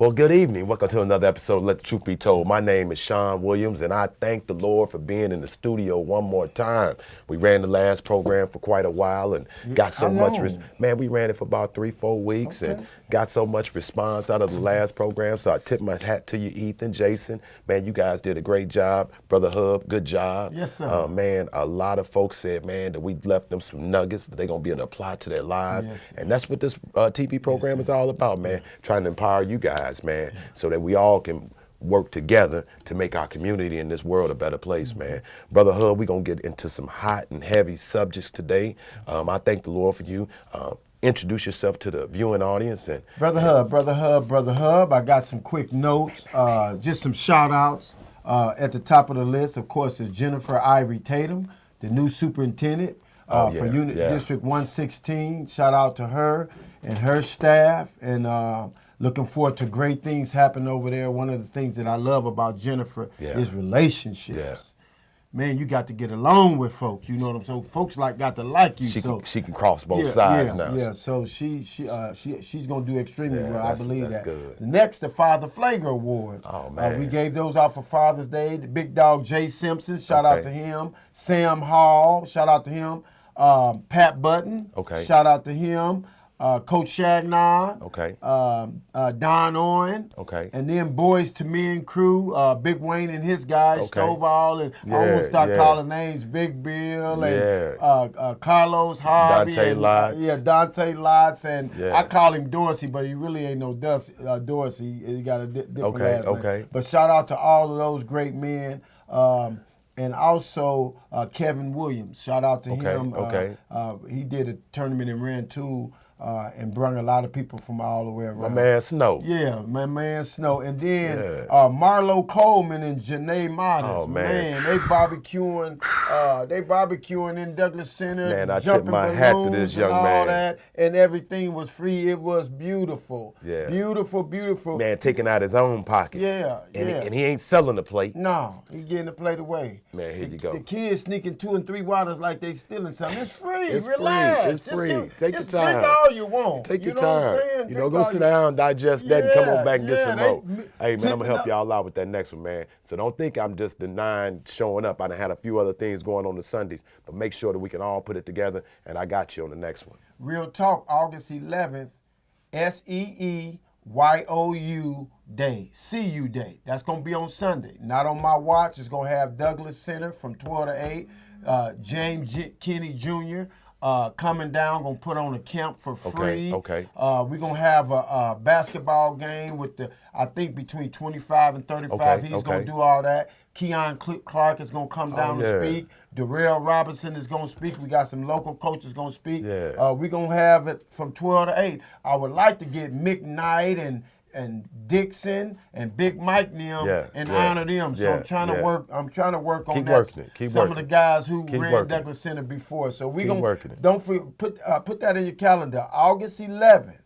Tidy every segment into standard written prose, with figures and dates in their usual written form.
Well, good evening. Welcome to another episode of Let the Truth Be Told. My name is Sean Williams, and I thank the Lord for being in the studio one more time. We ran the last program for quite a while and got so much. Man, we ran it for about 3-4 weeks and got so much response out of the last program. So I tip my hat to you, Ethan, Jason. Man, you guys did a great job. Brother Hub, good job. Yes, sir. Man, a lot of folks said, man, that we left them some nuggets that they're going to be able to apply to their lives. Yes, and that's what this TV program is all about, man. Trying to empower you guys, man, so that we all can work together to make our community in this world a better place, man. Brother Hub, we're going to get into some hot and heavy subjects today. I thank the Lord for you. Introduce yourself to the viewing audience. And Brother Hub, I got some quick notes, just some shout outs. At the top of the list, of course, is Jennifer Ivory Tatum, the new superintendent for District 116. Shout out to her and her staff, and looking forward to great things happen over there. One of the things that I love about Jennifer is relationships. Man, you got to get along with folks. You know what I'm saying? Folks got to like you. She can cross both sides now. Yeah, so she's gonna do extremely well. I believe that's that. Good. The next, the Father Flagler Awards. Oh man, we gave those out for Father's Day. The big dog Jay Simpson, shout out to him. Sam Hall, shout out to him. Pat Button, shout out to him. Coach Shagnon, Don Owen, and then Boys to Men crew, Big Wayne and his guys, Stovall, and I almost start calling names, Big Bill, and Carlos Harvey, Dante Lotz. Dante Lotz, and I call him Dorsey, but he really ain't no Dorsey. He got a different last name. But shout out to all of those great men. And also Kevin Williams, shout out to him. He did a tournament and ran two. And brought a lot of people from all the way around. My man Snow. Yeah, my man Snow. And then Marlo Coleman and Janae Modest. Oh, man. They barbecuing in Douglas Center. Man, I tip my hat to this young man. All that, and everything was free. It was beautiful. Yeah. Beautiful, beautiful. Man, taking out his own pocket. And he ain't selling the plate. No, he getting the plate away. Man, here you go. The kids sneaking 2 and 3 waters like they stealing something. It's free. It's Relax. Free. It's free. Take your time. Drink all you want. Take your know time. What I'm saying? Go sit down, digest that, and come on back and get some more. Hey, man, I'm going to help y'all out with that next one, man. So don't think I'm just the 9 showing up. I done had a few other things going on Sundays, but make sure that we can all put it together, and I got you on the next one. Real Talk, August 11th, SEEYOU Day, CU Day. That's going to be on Sunday. Not on my watch. It's going to have Douglas Center from 12 to 8. James Kenny Jr., coming down, gonna put on a camp for free. We're gonna have a basketball game with I think between 25 and 35. He's gonna do all that. Keon Clark is gonna come down and speak. Darrell Robinson is gonna speak. We got some local coaches gonna speak. We're gonna have it from 12 to 8. I would like to get Mick Knight and Dixon and Big Mike and honor them. So I'm trying to work. I'm trying to work on some of the guys who ran Douglas Center before. So we gonna don't forget, put that in your calendar. August 11th.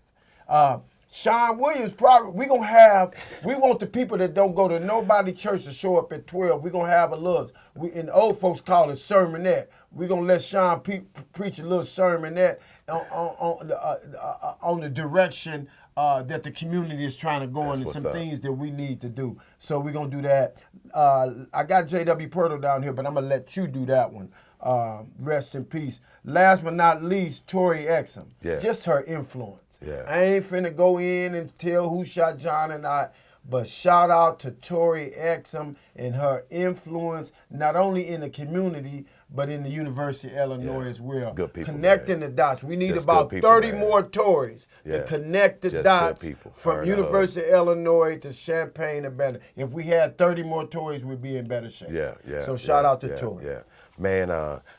Sean Williams we want the people that don't go to nobody church to show up at 12. We're gonna have a little. And old folks call it sermonette. We're gonna let Sean preach a little sermonette on the direction that the community is trying to go in, and some things that we need to do. So we're going to do that. I got J.W. Pirtle down here, but I'm going to let you do that one. Rest in peace. Last but not least, Tori Exum. Just her influence. I ain't finna go in and tell who shot John and I, but shout out to Tori Exum and her influence, not only in the community, but in the University of Illinois as well. Good people, connecting the dots. We need about 30 more Tories to connect the dots from University of Illinois to Champaign and better. If we had 30 more Tories, we'd be in better shape. So shout out to Tory. Man,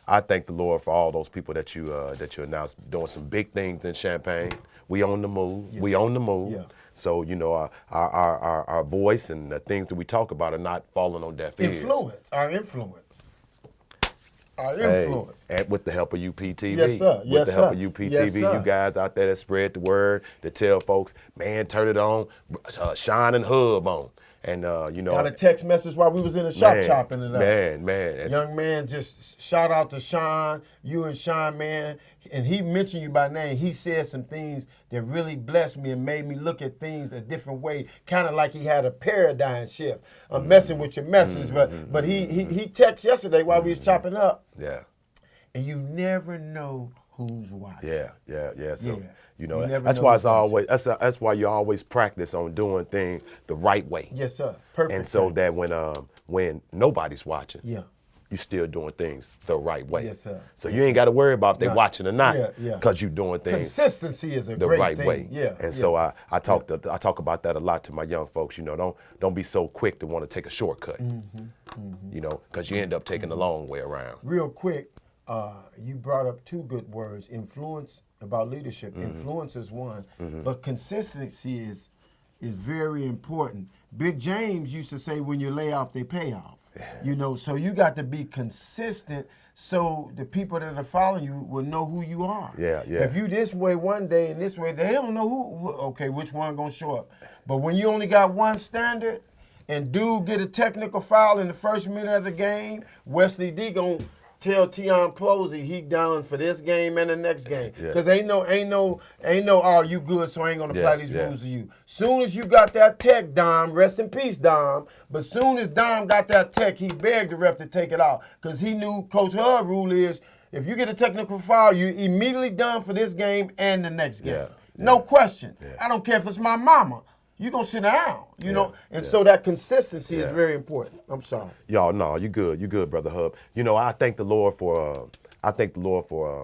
I thank the Lord for all those people that you announced doing some big things in Champaign. We on the move. We on the move. So, you know, our voice and the things that we talk about are not falling on deaf ears. Our influence. And with the help of UPTV. Yes, sir. With the help of UPTV, you guys out there that spread the word, that tell folks, man, turn it on, Shine and Hub on. And, you know. Got a text message while we was in the shop chopping it up. Man. Young man, just shout out to Sean, you and Sean, man. And he mentioned you by name. He said some things that really blessed me and made me look at things a different way, kind of like he had a paradigm shift. I'm messing with your message, but he texted yesterday while we was chopping up. Yeah. And you never know who's watching. Yeah. So, you know that's why it's always that's why you always practice on doing things the right way. Yes, sir. Perfect. And so that when nobody's watching, yeah, you still doing things the right way. Yes, sir. So you ain't got to worry about if they watching or not, because you're doing things consistency is the great right thing. way. Yeah. And so I talk about that a lot to my young folks. You know, don't be so quick to want to take a shortcut. You know, because you end up taking the long way around. Real quick, you brought up two good words: influence, about leadership. Influence is one, but consistency is very important. Big James used to say, when you lay off, they pay off. You know, so you got to be consistent so the people that are following you will know who you are. Yeah. If you this way one day and this way, they don't know okay, which one gonna show up. But when you only got one standard and dude get a technical foul in the first minute of the game, Wesley D gonna tell Tion Plosy he done for this game and the next game. Because ain't no, oh, you good, so I ain't going to apply these rules to you. Soon as you got that tech, Dom, rest in peace, Dom, but soon as Dom got that tech, he begged the ref to take it out. Because he knew Coach Hub rule is, if you get a technical foul, you immediately done for this game and the next game. No question. I don't care if it's my mama. You're going to sit down, you know? And so that consistency is very important. I'm sorry. Y'all, no, you good, Brother Hub. You know, I thank the Lord for Mr.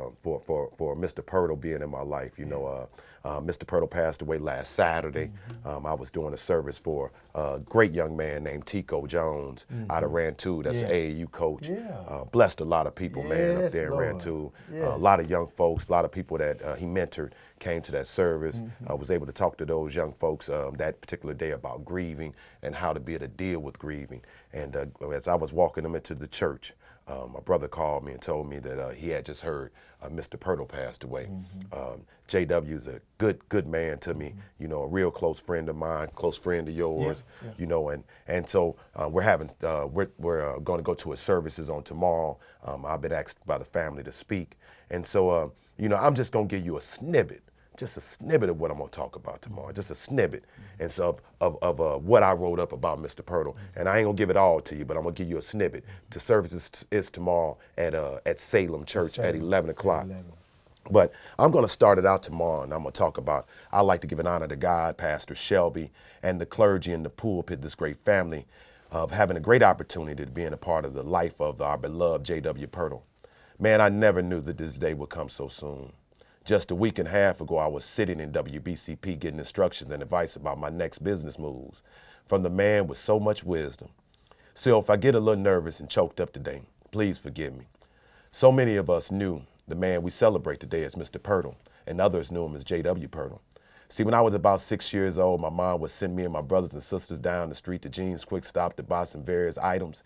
Pirtle being in my life. You know, Mr. Pirtle passed away last Saturday. I was doing a service for a great young man named Tico Jones out of Rantoul. That's an AAU coach. Blessed a lot of people, man, up there in Rantoul. A lot of young folks, a lot of people that he mentored came to that service. I was able to talk to those young folks that particular day about grieving and how to be able to deal with grieving. And as I was walking them into the church, my brother called me and told me that he had just heard Mr. Pirtle passed away. JW is a good man to me, you know, a real close friend of mine, close friend of yours, you know, and so we're going to go to his services on tomorrow. I've been asked by the family to speak, and so you know, I'm just going to give you a snippet. Just a snippet of what I'm going to talk about tomorrow, just a snippet and so of what I wrote up about Mr. Pirtle. And I ain't going to give it all to you, but I'm going to give you a snippet. The service is tomorrow at Salem Church at 11 o'clock. But I'm going to start it out tomorrow, and I'm going to talk about, I like to give an honor to God, Pastor Shelby, and the clergy in the pulpit, this great family, of having a great opportunity to be a part of the life of our beloved J.W. Pirtle. Man, I never knew that this day would come so soon. Just a week and a half ago, I was sitting in WBCP getting instructions and advice about my next business moves from the man with so much wisdom. So if I get a little nervous and choked up today, please forgive me. So many of us knew the man we celebrate today as Mr. Pirtle, and others knew him as J.W. Pirtle. See, when I was about 6 years old, my mom would send me and my brothers and sisters down the street to Jean's Quick Stop to buy some various items.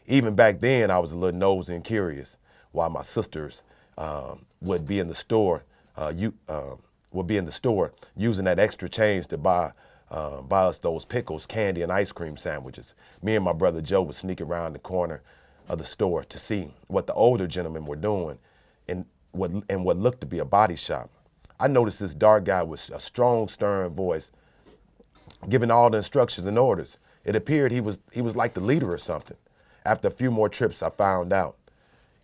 Even back then, I was a little nosy and curious, while my sisters would be in the store using that extra change to buy us those pickles, candy, and ice cream sandwiches. Me and my brother Joe would sneak around the corner of the store to see what the older gentlemen were doing in what looked to be a body shop. I noticed this dark guy with a strong, stern voice giving all the instructions and orders. It appeared he was like the leader or something. After a few more trips, I found out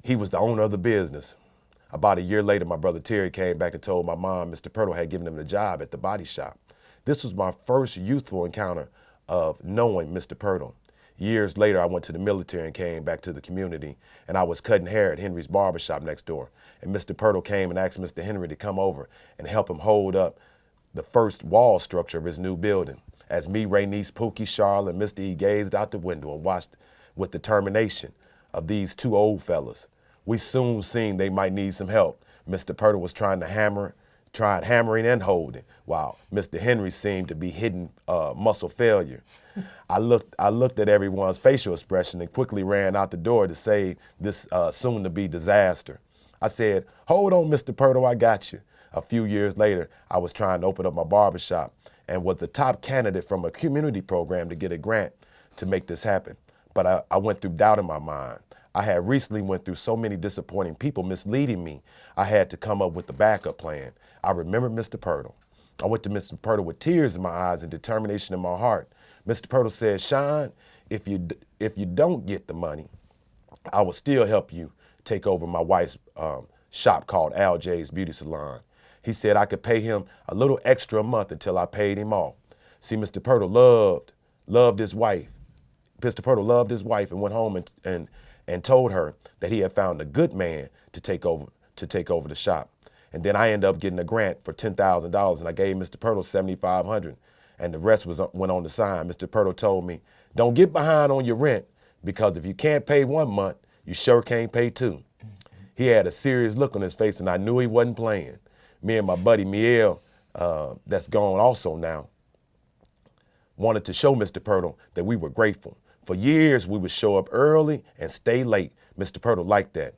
he was the owner of the business. About a year later, my brother Terry came back and told my mom Mr. Pirtle had given him the job at the body shop. This was my first youthful encounter of knowing Mr. Pirtle. Years later, I went to the military and came back to the community, and I was cutting hair at Henry's barbershop next door. And Mr. Pirtle came and asked Mr. Henry to come over and help him hold up the first wall structure of his new building. As me, Ray Niece, Pookie, Charlotte, and Mr. E gazed out the window and watched with determination of these two old fellas, we soon seen they might need some help. Mr. Pirtle was tried hammering and holding, while Mr. Henry seemed to be hitting muscle failure. I looked at everyone's facial expression and quickly ran out the door to save this soon-to-be disaster. I said, "Hold on, Mr. Pirtle, I got you." A few years later, I was trying to open up my barbershop, and was the top candidate from a community program to get a grant to make this happen. But I went through doubt in my mind. I had recently went through so many disappointing people misleading me. I had to come up with the backup plan. I remember Mr. Pirtle. I went to Mr. Pirtle with tears in my eyes and determination in my heart. Mr. Pirtle said, Sean, if you don't get the money, I will still help you take over my wife's shop called Al J's Beauty Salon. He said I could pay him a little extra a month until I paid him off. See, Mr. Pirtle loved his wife. Mr. Pirtle loved his wife and went home and told her that he had found a good man to take over the shop. And then I ended up getting a grant for $10,000, and I gave Mr. Pirtle $7,500, and the rest went on the sign. Mr. Pirtle told me, don't get behind on your rent, because if you can't pay 1 month, you sure can't pay 2. He had a serious look on his face, and I knew he wasn't playing. Me and my buddy Miel, that's gone also now, wanted to show Mr. Pirtle that we were grateful. For years, we would show up early and stay late. Mr. Pirtle liked that.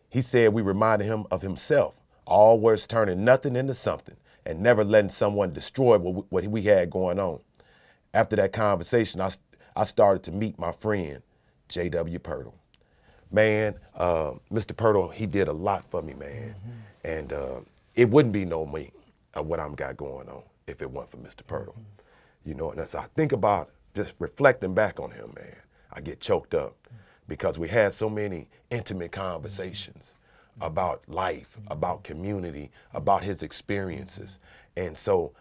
He said we reminded him of himself, always turning nothing into something and never letting someone destroy what we had going on. After that conversation, I started to meet my friend, J.W. Pirtle. Man, Mr. Pirtle, he did a lot for me, man. And it wouldn't be no me what I'm got going on if it weren't for Mr. Pirtle. You know, and as I think about just reflecting back on him, man, I get choked up because we had so many intimate conversations about life, about community, about his experiences. And so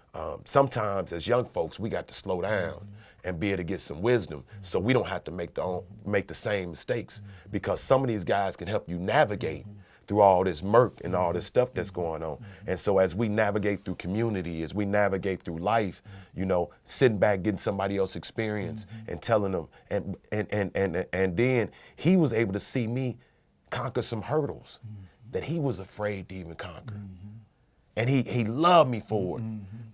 sometimes as young folks, we got to slow down and be able to get some wisdom so we don't have to make the same mistakes, because some of these guys can help you navigate through all this murk and all this stuff that's going on. And so as we navigate through community, as we navigate through life, you know, sitting back, getting somebody else's experience and telling them, and then he was able to see me conquer some hurdles that he was afraid to even conquer. And he loved me for it,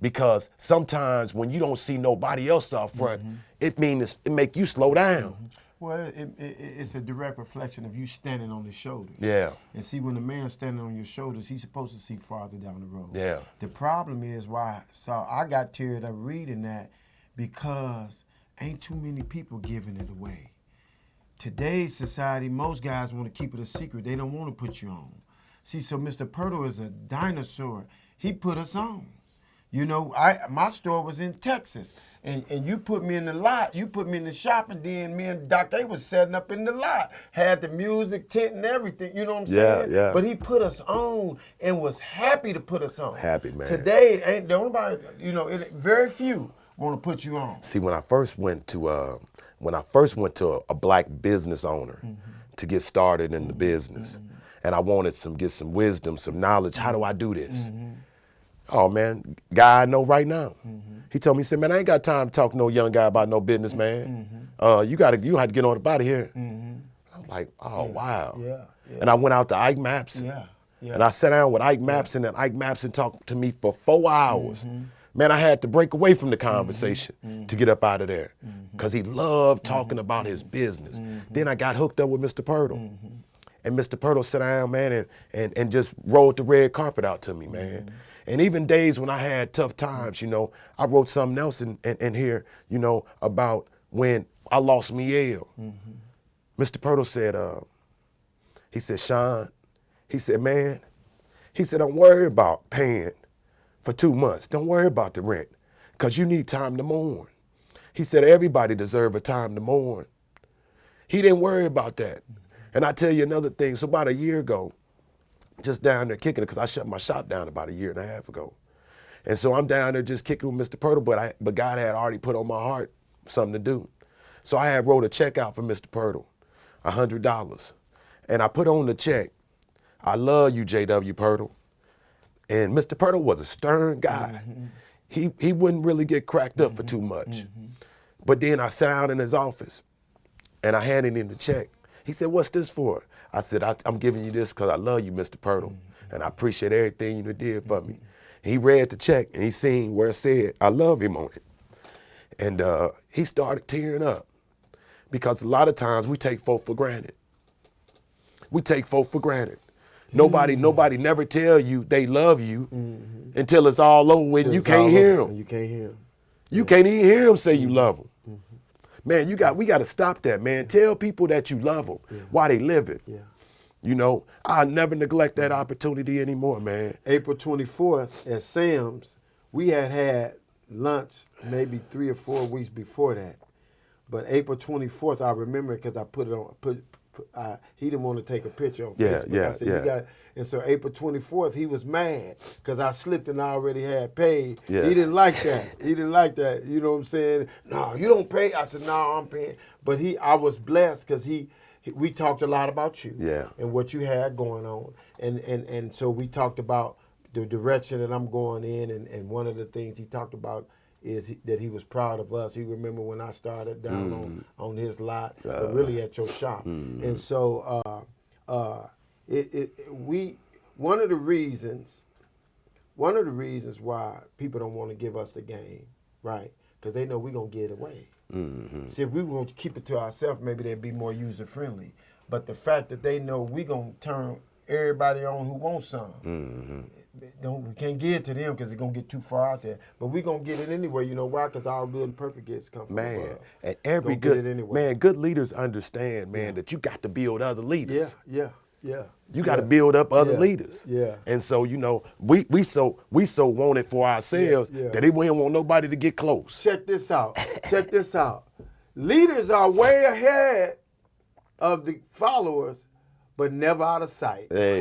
because sometimes when you don't see nobody else out front, it make you slow down. Well, it's a direct reflection of you standing on his shoulders. Yeah. And see, when a man's standing on your shoulders, he's supposed to see farther down the road. Yeah. The problem is I got teared up reading that, because ain't too many people giving it away. Today's society, most guys want to keep it a secret. They don't want to put you on. See, so Mr. Pirtle is a dinosaur. He put us on. You know, my store was in Texas, and you put me in the lot, you put me in the shop, and then me and Doc, they was setting up in the lot, had the music, tent, and everything, you know what I'm saying? Yeah. But he put us on and was happy to put us on. Happy, man. Today, ain't nobody, you know, very few want to put you on. See, when I first went to a black business owner to get started in the business, and I wanted get some wisdom, some knowledge, how do I do this? Oh, man, guy I know right now. He told me, he said, man, I ain't got time to talk to no young guy about no business, man. You have to get on up out of here. I'm like, oh, wow. Yeah. And I went out to Ike Maps. And I sat down with Ike Maps, and then Ike Maps and talked to me for 4 hours. Man, I had to break away from the conversation to get up out of there, because he loved talking about his business. Then I got hooked up with Mr. Pirtle. And Mr. Pirtle sat down, man, and just rolled the red carpet out to me, man. And even days when I had tough times, you know, I wrote something else in here, you know, about when I lost Miel. Mr. Pirtle said, he said, Sean, he said, man, he said, don't worry about paying for 2 months. Don't worry about the rent, because you need time to mourn. He said, everybody deserves a time to mourn. He didn't worry about that. And I tell you another thing, so about a year ago, just down there kicking it, because I shut my shop down about 1.5 years ago. And so I'm down there just kicking with Mr. Pirtle, but God had already put on my heart something to do. So I had wrote a check out for Mr. Pirtle, $100. And I put on the check, I love you, J.W. Pirtle. And Mr. Pirtle was a stern guy. He wouldn't really get cracked up for too much. But then I sat down in his office, and I handed him the check. He said, what's this for? I said, I'm giving you this because I love you, Mr. Pirtle, and I appreciate everything you did for me. He read the check, and he seen where it said, I love him on it. And he started tearing up, because a lot of times we take folk for granted. We take folk for granted. Nobody never tell you they love you until it's all over when you can't hear them. You can't hear them. You can't even hear them say you love them. Man, we got to stop that, man. Tell people that you love them while they living. Yeah. You know, I'll never neglect that opportunity anymore, man. April 24th at Sam's, we had lunch maybe 3 or 4 weeks before that. But April 24th, I remember it because I put it on. He didn't want to take a picture on Facebook. I said, you got. And so April 24th, he was mad because I slipped and I already had paid. Yeah. He didn't like that. He didn't like that. You know what I'm saying? No, you don't pay. I said, no, I'm paying. But I was blessed because we talked a lot about you and what you had going on. And so we talked about the direction that I'm going in. And one of the things he talked about is that he was proud of us. He remembered when I started down on his lot, but really at your shop. And so one of the reasons why people don't want to give us the game, right? Because they know we're going to get away. See, if we were going to keep it to ourselves, maybe they'd be more user-friendly. But the fact that they know we're going to turn everybody on who wants some, we can't give it to them because it's going to get too far out there. But we're going to get it anyway. You know why? Because all good and perfect gifts come from above. And every good leaders understand, man, that you got to build other leaders. Yeah. You got to build up other leaders. Yeah. And so, you know, we so want it for ourselves that we don't want nobody to get close. Check this out. Leaders are way ahead of the followers, but never out of sight. Hey.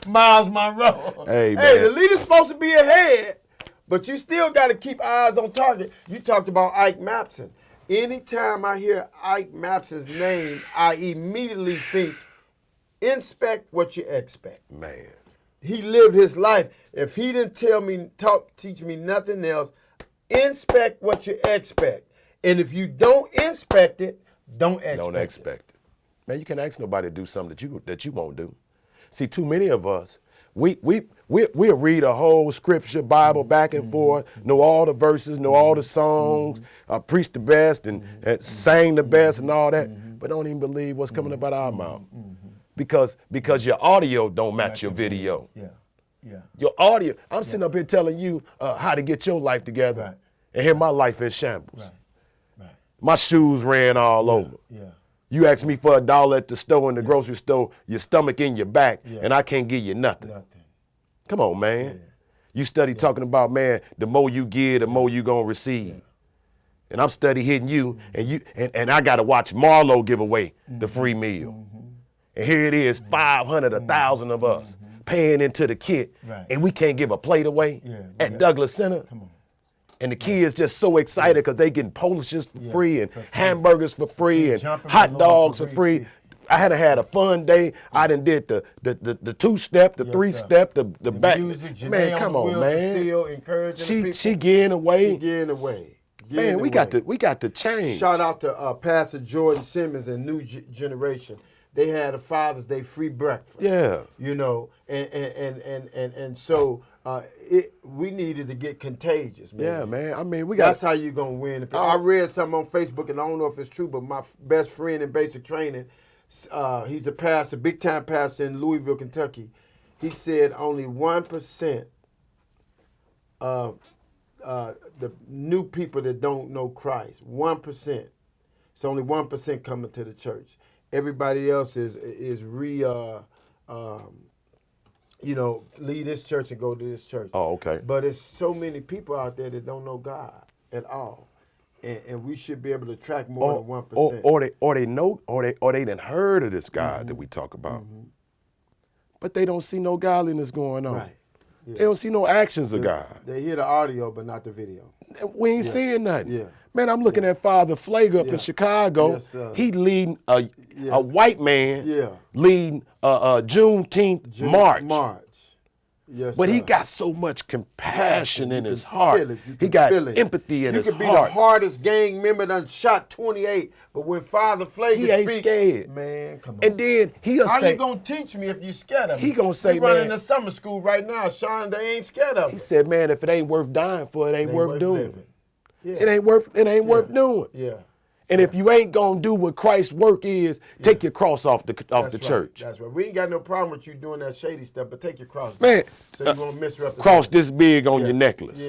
Miles Monroe. Hey, the leader's supposed to be ahead, but you still got to keep eyes on target. You talked about Ike Mapson. Anytime I hear Ike Mapson's name, I immediately think, inspect what you expect. Man. He lived his life. If he didn't teach me nothing else, inspect what you expect. And if you don't inspect it, don't expect it. Man, you can't ask nobody to do something that you won't do. See, too many of us, we'll read a whole scripture, Bible back and forth, know all the verses, know all the songs, preach the best and sing the best and all that, but don't even believe what's coming up out our mouth. Because your audio don't match your video. Yeah. Your audio, I'm sitting up here telling you how to get your life together, and here my life in shambles. Right. My shoes ran all over. Yeah. You ask me for $1 at the store, in the grocery store, your stomach in your back, and I can't give you nothing. Come on, man. Yeah. You study talking about, man, the more you give, the more you gonna receive. And I'm study hitting you, and I gotta watch Marlo give away the free meal. And here it is, 500, 1,000 of us paying into the kit, and we can't give a plate away at Douglas Center. Come on. And the kids just so excited because they getting Polishes for free and hamburgers for free and hot dogs for free. I had a fun day. I done did the 2-step, the 3-step, the back. Music, man, come on, man. Still encouraging she getting away. She getting away. Man, we got to change. Shout out to Pastor Jordan Simmons and New Generation. They had a Father's Day free breakfast. Yeah. You know, and so we needed to get contagious, man. Yeah, man. I mean, that's how you gonna win. I read something on Facebook, and I don't know if it's true, but my best friend in basic training, he's a pastor, big time pastor in Louisville, Kentucky. He said only 1% of the new people that don't know Christ, 1%. It's only 1% coming to the church. Everybody else is leave this church and go to this church. Oh, okay. But it's so many people out there that don't know God at all, and we should be able to attract more than 1%. Or they know, or they done heard of this God that we talk about, but they don't see no godliness going on. Right. Yeah. They don't see no actions of God. They hear the audio, but not the video. We ain't seeing nothing. Yeah. Man, I'm looking at Father Flager up in Chicago. Yes, he leading a white man leading Juneteenth march. Yes, but he got so much compassion in his heart. He got empathy in his heart. You could be the hardest gang member done shot 28, but when Father Flager he ain't scared. Man, come on. And then he'll say, how you gonna teach me if you scared of me? He gonna say, man, running the summer school right now, Sean, they ain't scared of me. He said, man, if it ain't worth dying for, it ain't worth doing. Yeah. It ain't worth doing. Yeah. And if you ain't gonna do what Christ's work is, take your cross off the church. That's right. We ain't got no problem with you doing that shady stuff, but take your cross. Man, so you won't misrepresent. Cross this big on your necklace.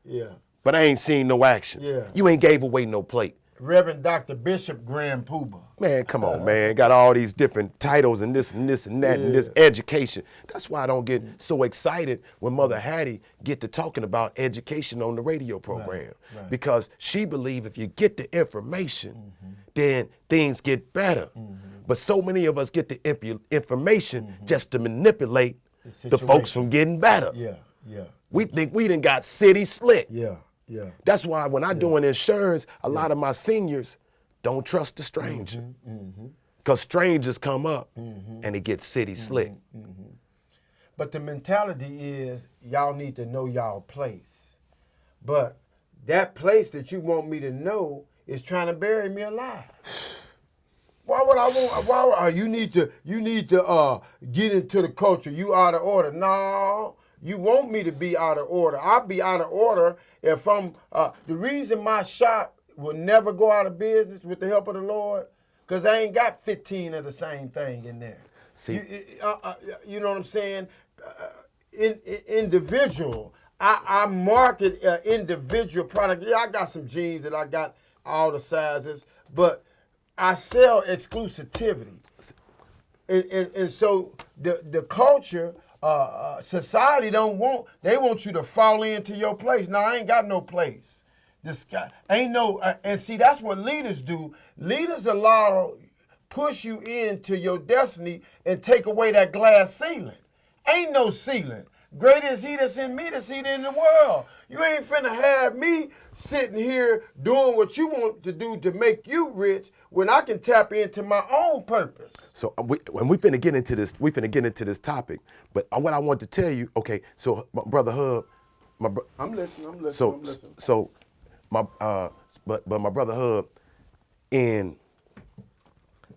Yeah. But I ain't seen no action. Yeah. You ain't gave away no plate. Reverend Dr. Bishop Grand Poobah. Man, come on, man. Got all these different titles and this and this and that and this education. That's why I don't get so excited when Mother Hattie get to talking about education on the radio program. Right. Because she believes if you get the information, then things get better. But so many of us get the information just to manipulate the folks from getting better. We think we done got city slick. That's why when I doing insurance, a lot of my seniors don't trust the stranger. Because strangers come up and it gets city slick. But the mentality is y'all need to know y'all place. But that place that you want me to know is trying to bury me alive. Why would I want? You need to get into the culture. You out of order. No. You want me to be out of order. I'll be out of order if I'm, the reason my shop will never go out of business with the help of the Lord, because I ain't got 15 of the same thing in there. See, you know what I'm saying? Individual. I market individual product. Yeah, I got some jeans that I got all the sizes, but I sell exclusivity. And so the culture, society they want you to fall into your place. Now, I ain't got no place. This guy ain't no, and see, that's what leaders do. Leaders push you into your destiny and take away that glass ceiling. Ain't no ceiling. Greater is he that's in me that's he in the world. You ain't finna have me sitting here doing what you want to do to make you rich when I can tap into my own purpose. So when we finna get into this topic, but what I want to tell you, okay, so my brother Hub, I'm listening. So my my brother Hub,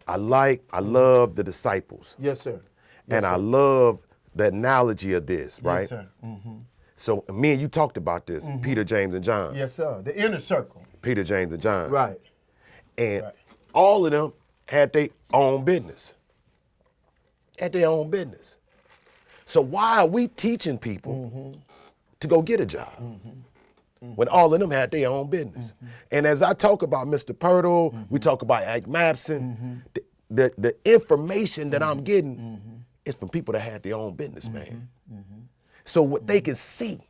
I love the disciples. Yes, sir. And I love the analogy of this, right? Yes, sir. So me and you talked about this, Peter, James, and John. Yes, sir. The inner circle. Peter, James, and John. Right. And all of them had their own business. So why are we teaching people to go get a job when all of them had their own business? And as I talk about Mr. Purtle, we talk about Ike Mapson, the information that I'm getting is from people that had their own business, man. So what they can see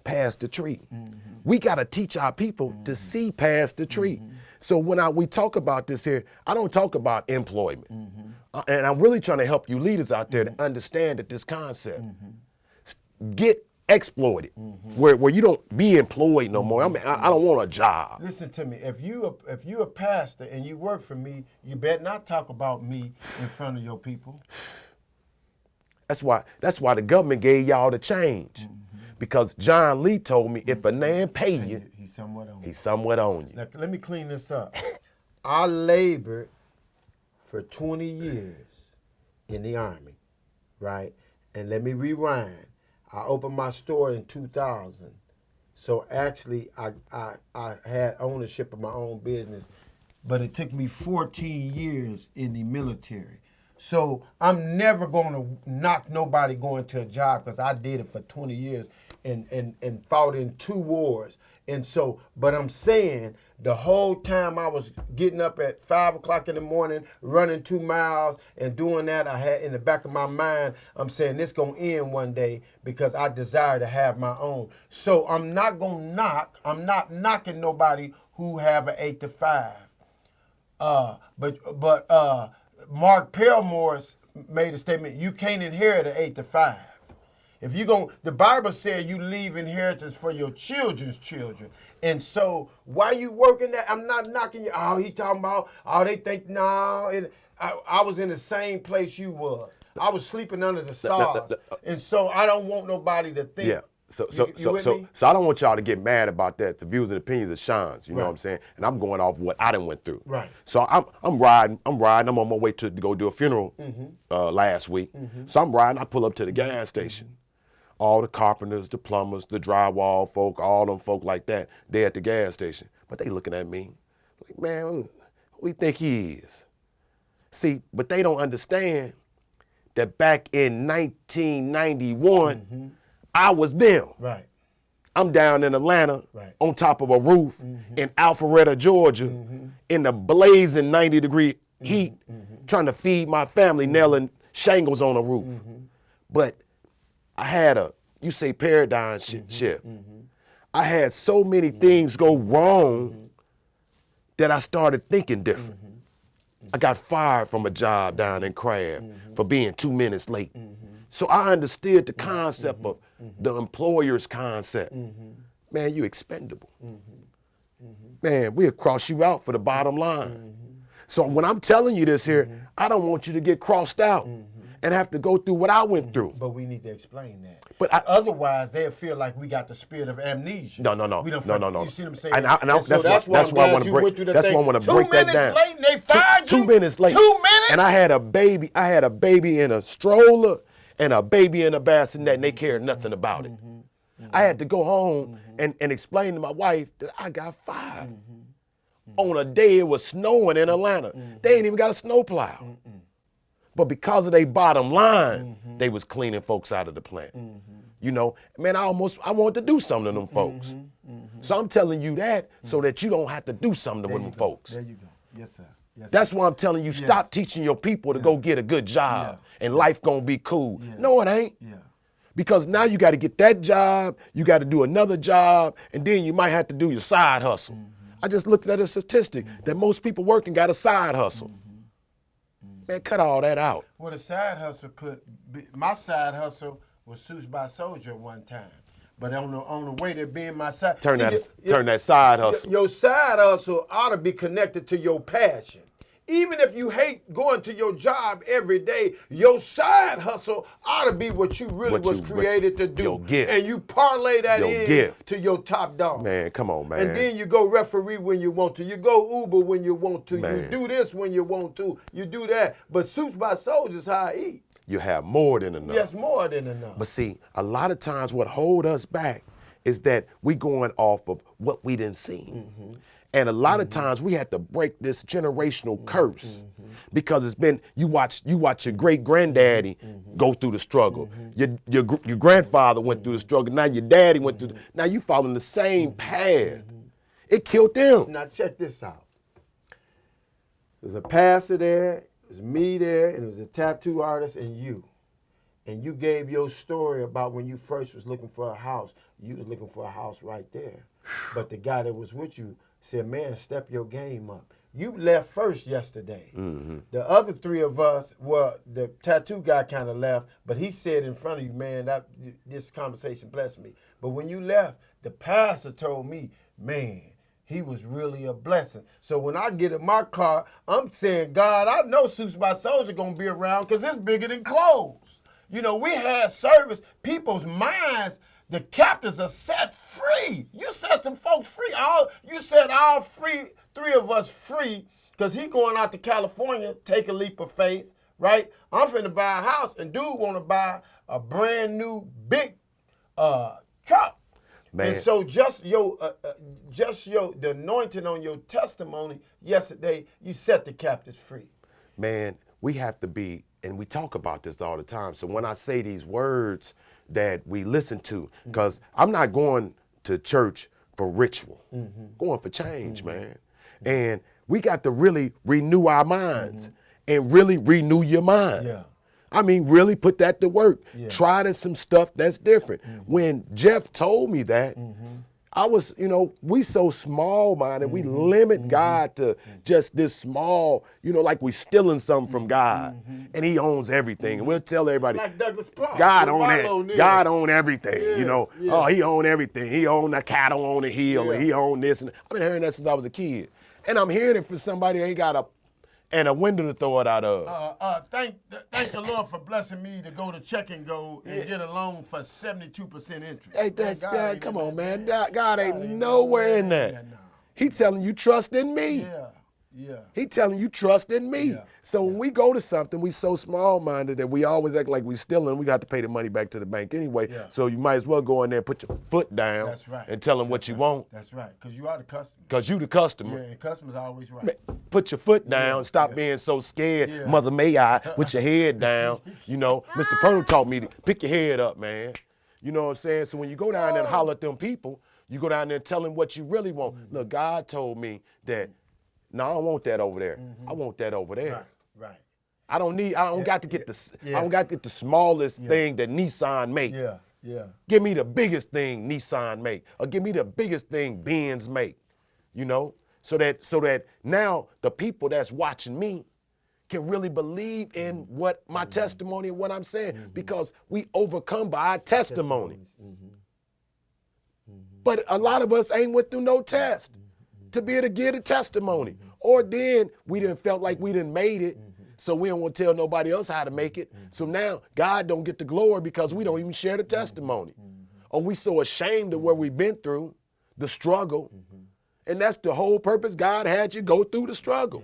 past the tree. We got to teach our people to see past the tree. So when we talk about this here, I don't talk about employment. And I'm really trying to help you leaders out there to understand that this concept, get exploited, where you don't be employed no more. I mean, I don't want a job. Listen to me. If you a pastor and you work for me, you better not talk about me in front of your people. That's why the government gave y'all the change. Because John Lee told me if a man pay you, he's somewhat on you. Now, let me clean this up. I labored for 20 years in the Army, right? And let me rewind. I opened my store in 2000. So actually, I had ownership of my own business, but it took me 14 years in the military. So I'm never going to knock nobody going to a job because I did it for 20 years and fought in 2 wars. And so, but I'm saying the whole time I was getting up at 5 o'clock in the morning, running 2 miles and doing that, I had in the back of my mind, I'm saying this going to end one day because I desire to have my own. So I'm not going to I'm not knocking nobody who have an 8 to 5. But Mark Perelmore made a statement, you can't inherit an 8 to 5. If you the Bible said you leave inheritance for your children's children. And so why you working that? I'm not knocking you. Oh, he talking about, they think, no. I was in the same place you was. I was sleeping under the stars. And so I don't want nobody to think. Yeah. So I don't want y'all to get mad about that. The views and opinions of Sean's, you know what I'm saying? And I'm going off what I done went through. Right. So I'm riding. I'm on my way to go do a funeral last week. So I'm riding. I pull up to the gas station. All the carpenters, the plumbers, the drywall folk, all them folk like that, they at the gas station. But they looking at me Like, man, who you think he is? See, but they don't understand that back in 1991, I was them. Right. I'm down in Atlanta on top of a roof in Alpharetta, Georgia, in the blazing 90-degree heat, trying to feed my family, nailing shingles on a roof. But I had you say paradigm shift. I had so many things go wrong that I started thinking different. I got fired from a job down in Crab for being 2 minutes late. So I understood the concept of the employer's concept. Man, you expendable. Man, we'll cross you out for the bottom line. So when I'm telling you this here, I don't want you to get crossed out and have to go through what I went through. But we need to explain that. But otherwise, they'll feel like we got the spirit of amnesia. No. You see what I'm saying? That's why I want to break. That's why I want to break that down. 2 minutes late, and they fired you. 2 minutes late. 2 minutes. And I had a baby. I had a baby in a stroller and a baby in a bassinet, and they cared nothing about it. I had to go home and explain to my wife that I got fired on a day it was snowing in Atlanta. They ain't even got a snowplow. But because of their bottom line, they was cleaning folks out of the plant. You know, man, I wanted to do something to them folks. So I'm telling you that so that you don't have to do something to them folks. There you go. Yes, sir. Yes, That's sir. why I'm telling you, stop teaching your people to go get a good job and life gonna be cool. No, it ain't. Because now you got to get that job, you got to do another job, and then you might have to do your side hustle. I just looked at a statistic that most people working got a side hustle. Man, cut all that out. Well, the side hustle could be, my side hustle was Suits by Soldier one time. But on the way to being my side. Turn that side hustle. Your side hustle ought to be connected to your passion. Even if you hate going to your job every day, your side hustle ought to be what you really was created to do. Your gift. And you parlay that to your top dog. Man, come on, man. And then you go referee when you want to. You go Uber when you want to. Man. You do this when you want to. You do that. But Suits by Soldiers how I eat. You have more than enough. Yes, more than enough. But see, a lot of times what hold us back is that we going off of what we didn't see. And a lot of times we had to break this generational curse because it's been, you watch your great granddaddy go through the struggle. Your grandfather went through the struggle. Now your daddy went through, now you following the same path. It killed them. Now check this out. There's a pastor there, it was me there, and it was a tattoo artist and you. And you gave your story about when you first was looking for a house. You was looking for a house right there. But the guy that was with you said, man, step your game up. You left first yesterday. The other three of us, well, the tattoo guy kind of left, but he said in front of you, man, this conversation blessed me. But when you left, the pastor told me, man, he was really a blessing. So when I get in my car, I'm saying, God, I know Suits by Soldier going to be around because it's bigger than clothes. You know, we had service, people's minds, the captives are set free. You set some folks free. You set all three of us free because he going out to California, take a leap of faith, right? I'm finna buy a house and dude want to buy a brand new big truck. Man. And so just the anointing on your testimony yesterday, you set the captives free. Man, we have to be, and we talk about this all the time. So when I say these words that we listen to, because I'm not going to church for ritual, going for change, man. And we got to really renew our minds and really renew your mind. Yeah. I mean, really put that to work. Try some stuff that's different. When Jeff told me that, I was, we so small-minded. We limit God to just this small, like we stealing something from God. And he owns everything. And we'll tell everybody, like Douglas Park, God own everything, Oh, he own everything. He own the cattle on the hill, and he own this. And I've been hearing that since I was a kid. And I'm hearing it from somebody who ain't got a window to throw it out of. Thank the Lord for blessing me to go to Check and Go and get a loan for 72% interest. Hey, that's God. Come on, man. God ain't nowhere in that. He telling you trust in me. Yeah. He telling you trust in me. Yeah. So when we go to something, we so small-minded that we always act like we stealing. We got to pay the money back to the bank anyway. Yeah. So you might as well go in there and put your foot down. That's right. And tell them what you want. That's right. Because you are the customer. Because you the customer. Yeah, and customer's always right. Man, put your foot down. Stop being so scared. Yeah. Mother may I. Put your head down. You know, Mr. Purtle taught me to pick your head up, man. You know what I'm saying? So when you go down there and holler at them people, you go down there and tell them what you really want. Look, God told me that, no, I don't want that over there. I want that over there. Right. I don't got to get I don't got to get the smallest thing that Nissan make. Yeah. Give me the biggest thing Nissan make, or give me the biggest thing Benz make. You know, so that now the people that's watching me can really believe in what my testimony and what I'm saying, because we overcome by our testimony. But a lot of us ain't went through no test to be able to give a testimony. Or then we didn't felt like we didn't made it, so we don't want to tell nobody else how to make it. So now God don't get the glory because we don't even share the testimony. Or we so ashamed of where we've been through, the struggle. And that's the whole purpose God had you go through the struggle.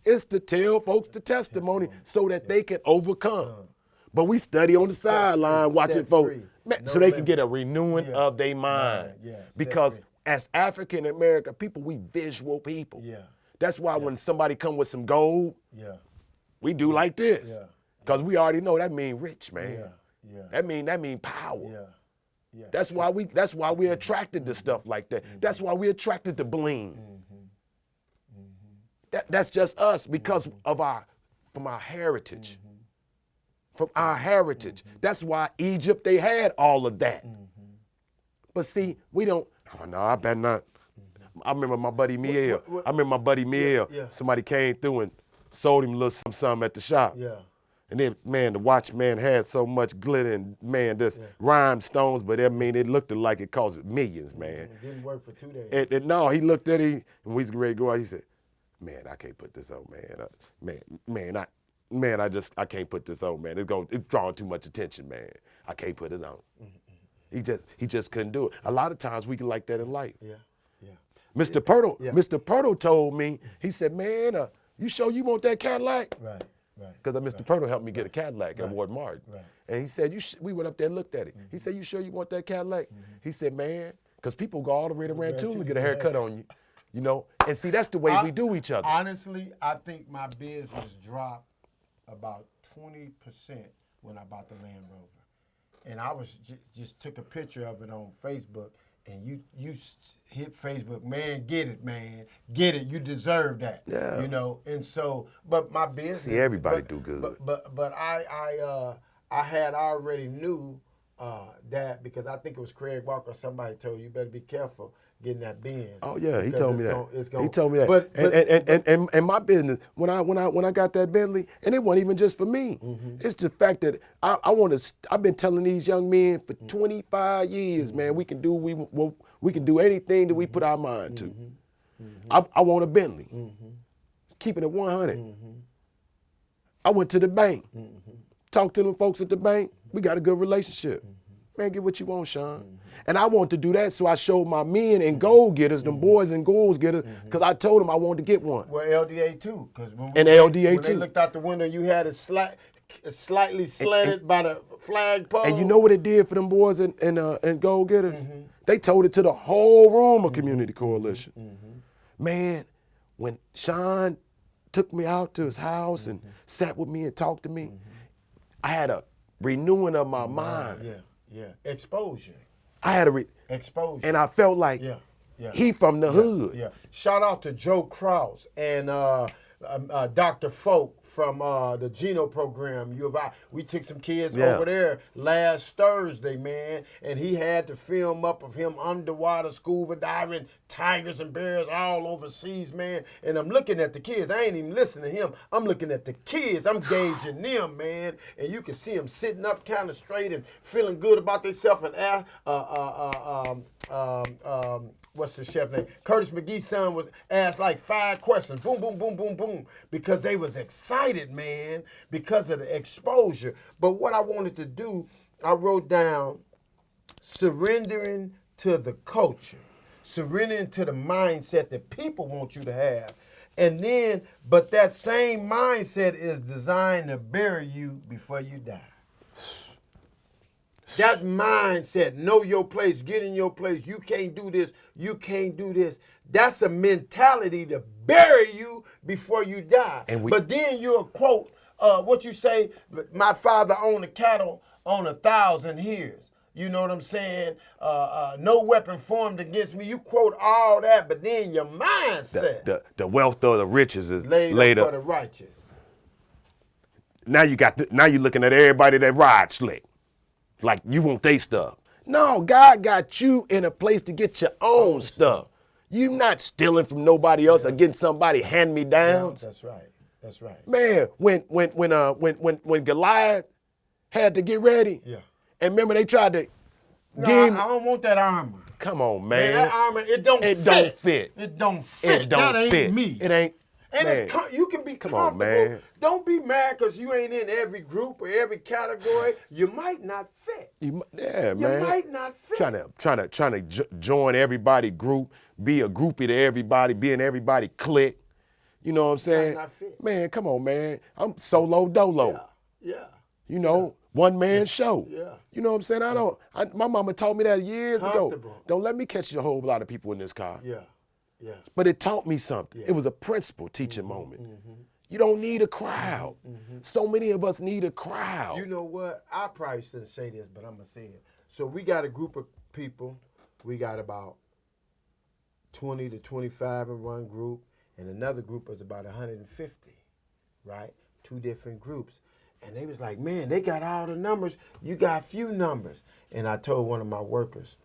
It's to tell folks the testimony so that they can overcome. But we study on the sideline watching folks, so they can get a renewing of their mind. Because as African American people, we visual people. That's why when somebody come with some gold, we do like this. Because we already know that mean rich, man. That mean power. That's why we're attracted to stuff like that. That's why we're attracted to bling. That's just us because of from our heritage. From our heritage. That's why Egypt, they had all of that. But see, we don't, oh no, I better not. I remember my buddy Miel. Somebody came through and sold him a little something at the shop. And then, man, the watchman had so much glitter and, man, this rhinestones, but I mean, it looked like it cost millions, man. It didn't work for 2 days. And no, he looked at it, and we was ready to go out. He said, man, I can't put this on, man. I can't put this on, man. It's drawing too much attention, man. I can't put it on. He just couldn't do it. A lot of times we get like that in life. Mr. Purtle told me, he said, man, you sure you want that Cadillac? Right. Because Mr. Purtle helped me get a Cadillac at Ward Martin. And he said, we went up there and looked at it. He said, you sure you want that Cadillac? He said, man, because people go all the way to Rantoul to get a haircut on you. You know, and see, that's the way we do each other. Honestly, I think my business dropped about 20% when I bought the Land Rover. And I was just took a picture of it on Facebook, and you hit Facebook, man, get it, man. Get it. You deserve that. Yeah. You know, and so, but my business. See, everybody do good. But I had already knew that, because I think it was Craig Walker, somebody told you better be careful getting that Benz. Oh yeah, he told me that. He told me that. But and my business, when I got that Bentley, and it wasn't even just for me. It's the fact that I've been telling these young men for 25 years, man, we can do anything that we put our mind to. I want a Bentley. Keeping it 100. I went to the bank. Talked to them folks at the bank. We got a good relationship. Man, get what you want, Sean. And I want to do that, so I showed my men and gold getters, them boys and gold getters, because I told them I wanted to get one. Well, LDA too. When they looked out the window, you had it slightly slanted by the flagpole. And you know what it did for them boys and gold getters? They told it to the whole room of Community Coalition. Man, when Sean took me out to his house and sat with me and talked to me, I had a renewing of my mind. Exposure. I had exposure. And I felt like he from the hood. Shout out to Joe Krause and Dr. Folk from the Geno program, U of I. We took some kids over there last Thursday, man, and he had the film up of him underwater scuba diving, tigers and bears all overseas, man. And I'm looking at the kids. I ain't even listening to him. I'm looking at the kids. I'm gauging them, man. And you can see them sitting up kind of straight and feeling good about themselves. And what's the chef name? Curtis McGee's son was asked like 5 questions. Boom, boom, boom, boom, boom. Because they was excited, man, because of the exposure. But what I wanted to do, I wrote down surrendering to the culture, surrendering to the mindset that people want you to have. And then, but that same mindset is designed to bury you before you die. That mindset, know your place, get in your place. You can't do this. You can't do this. That's a mentality to bury you before you die. But then you'll quote what you say, my father owned a cattle on 1,000 years. You know what I'm saying? No weapon formed against me. You quote all that, but then your mindset. The wealth of the riches is laid up for the righteous. Now you're looking at everybody that rides slick. Like you want their stuff. No, God got you in a place to get your own stuff. You not stealing from nobody else or getting somebody hand-me-downs. Yeah, that's right. That's right. Man, when Goliath had to get ready, and remember they tried to give him. I don't want that armor. Come on, man. That armor, it don't fit. It don't fit. That ain't me. It ain't. And you can be comfortable. On, man. Don't be mad because you ain't in every group or every category. You might not fit. Man. You might not fit. Trying to join everybody group, be a groupie to everybody, be in everybody clique. You know what I'm saying? Not fit. Man, come on, man. I'm solo dolo. Yeah. You know, one man show. Yeah. You know what I'm saying? My mama told me that years ago. Don't let me catch a whole lot of people in this car. Yeah. Yeah. But it taught me something. Yeah. It was a principle teaching moment. You don't need a crowd. So many of us need a crowd. You know what? I probably shouldn't say this, but I'm going to say it. So we got a group of people. We got about 20 to 25 in one group, and another group is about 150, right? Two different groups. And they was like, man, they got all the numbers. You got few numbers. And I told one of my workers,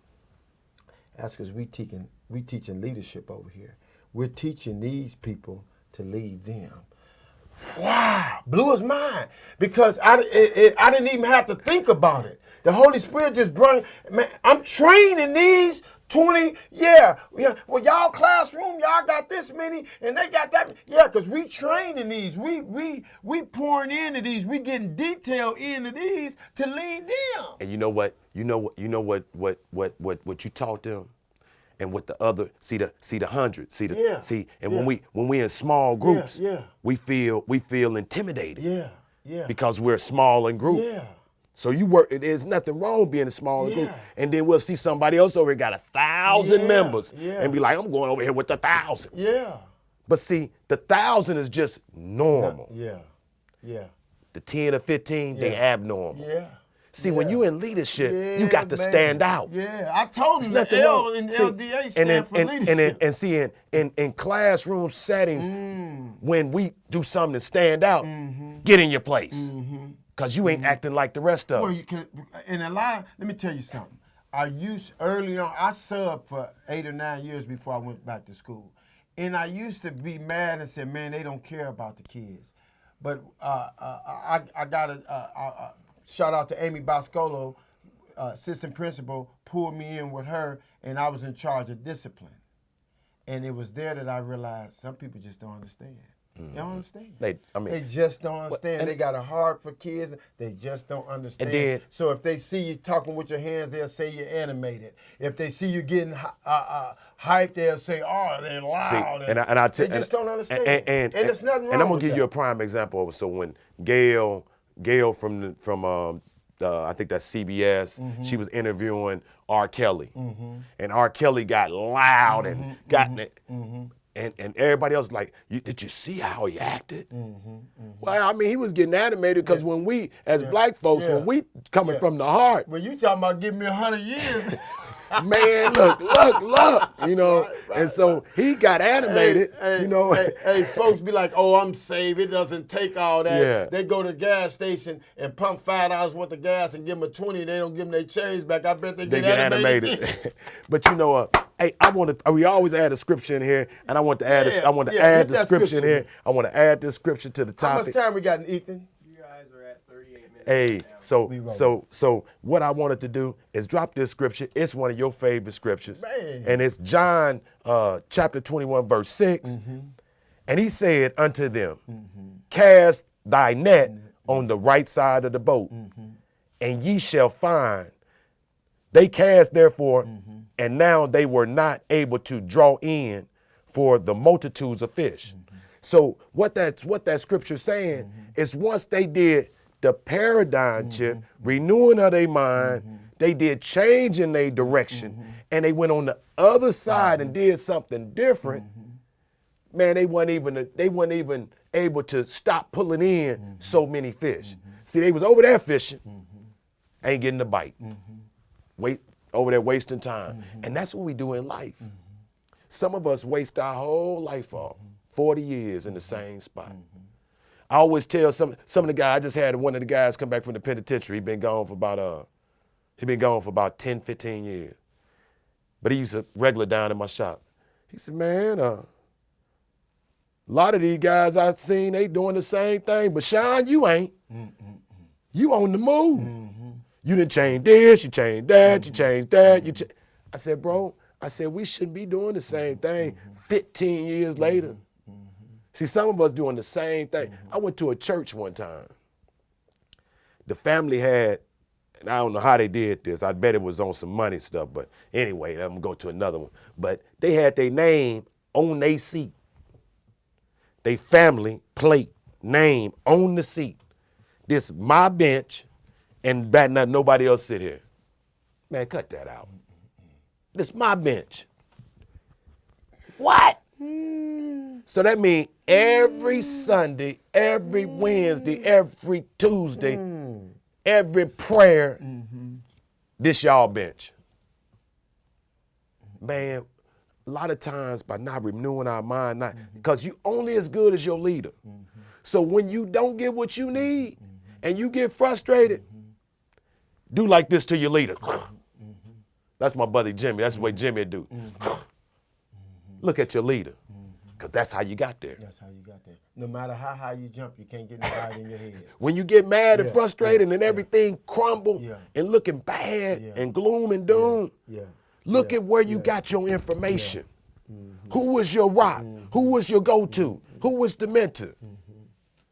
that's because we teaching leadership over here. We're teaching these people to lead them. Wow, blew his mind because I didn't even have to think about it. The Holy Spirit just brought, man, I'm training these 20, well, y'all classroom, y'all got this many, and they got that. Yeah, because we training these. We pouring into these. We getting detail into these to lead them. And you know what you taught them? And with the other, see the hundred, when we in small groups, we feel intimidated. Because we're small in group. Yeah. So there's nothing wrong being a small group. And then we'll see somebody else over here got 1,000 members and be like, I'm going over here with 1,000. Yeah. But see, the 1,000 is just normal. Yeah. The 10 or 15, they abnormal. Yeah. See, when you in leadership, you got to stand out. Yeah, I told him the L in LDA stand for leadership. And see, in classroom settings, when we do something to stand out, get in your place. Because you ain't acting like the rest of them. Well, you can, and let me tell you something. I subbed for 8 or 9 years before I went back to school. And I used to be mad and say, man, they don't care about the kids. But I got a shout out to Amy Boscolo, assistant principal, pulled me in with her, and I was in charge of discipline. And it was there that I realized some people just don't understand. They don't understand. They just don't understand. They got a heart for kids. They just don't understand. So if they see you talking with your hands, they'll say you're animated. If they see you getting hyped, they'll say, oh, they're loud. They just don't understand. And there's nothing wrong. And I'm going to give you a prime example of it. So when Gail from I think that's CBS, she was interviewing R. Kelly. And R. Kelly got loud and got it. And everybody else like, did you see how he acted? Well, I mean, he was getting animated because when we, as black folks, when we coming from the heart. When you talking about giving me 100 years. Man, look, you know. And so he got animated, you know. Hey, folks be like, oh, I'm saved. It doesn't take all that. Yeah. They go to the gas station and pump $5 worth of gas and give them a 20. They don't give them their change back. I bet they get animated. But you know what? Hey, we always add a scripture in here, and I want to add add the scripture in here. I want to add this scripture to the topic. How much time we got in Ethan? You guys are at 38 minutes. Hey, so what I wanted to do is drop this scripture. It's one of your favorite scriptures. Man. And it's John chapter 21, verse 6. And he said unto them, cast thy net on the right side of the boat, and ye shall find. They cast therefore, and now they were not able to draw in for the multitudes of fish. So what that scripture's saying is once they did the paradigm shift, renewing of their mind, they did change in their direction, and they went on the other side and did something different. Man, they weren't even able to stop pulling in so many fish. See, they was over there fishing, ain't getting the bite. Wait, over there wasting time. And that's what we do in life. Some of us waste our whole life off, 40 years in the same spot. I always tell some of the guys, I just had one of the guys come back from the penitentiary. He'd been gone for about 10, 15 years. But he used to regular down in my shop. He said, man, a lot of these guys I've seen, they doing the same thing, but Sean, you ain't. You on the move. You done changed this, you changed that, you changed that. I said, bro, we shouldn't be doing the same thing 15 years later. See, some of us doing the same thing. I went to a church one time. The family had, and I don't know how they did this. I bet it was on some money stuff, but anyway, I'm gonna go to another one. But they had their name on their seat. They family plate, name on the seat. This my bench, and not nobody else sit here. Man, cut that out. This my bench. What? So that means every Sunday, every Wednesday, every Tuesday, every prayer, this y'all bench. Man, a lot of times by not renewing our mind, because you only as good as your leader. So when you don't get what you need and you get frustrated, do like this to your leader. That's my buddy Jimmy. That's the way Jimmy do. Look at your leader, because that's how you got there. That's how you got there. No matter how high you jump, you can't get nobody in your head. When you get mad and frustrated and everything crumble and looking bad and gloom and doom, look at where you got your information. Who was your rock? Who was your go-to? Who was the mentor?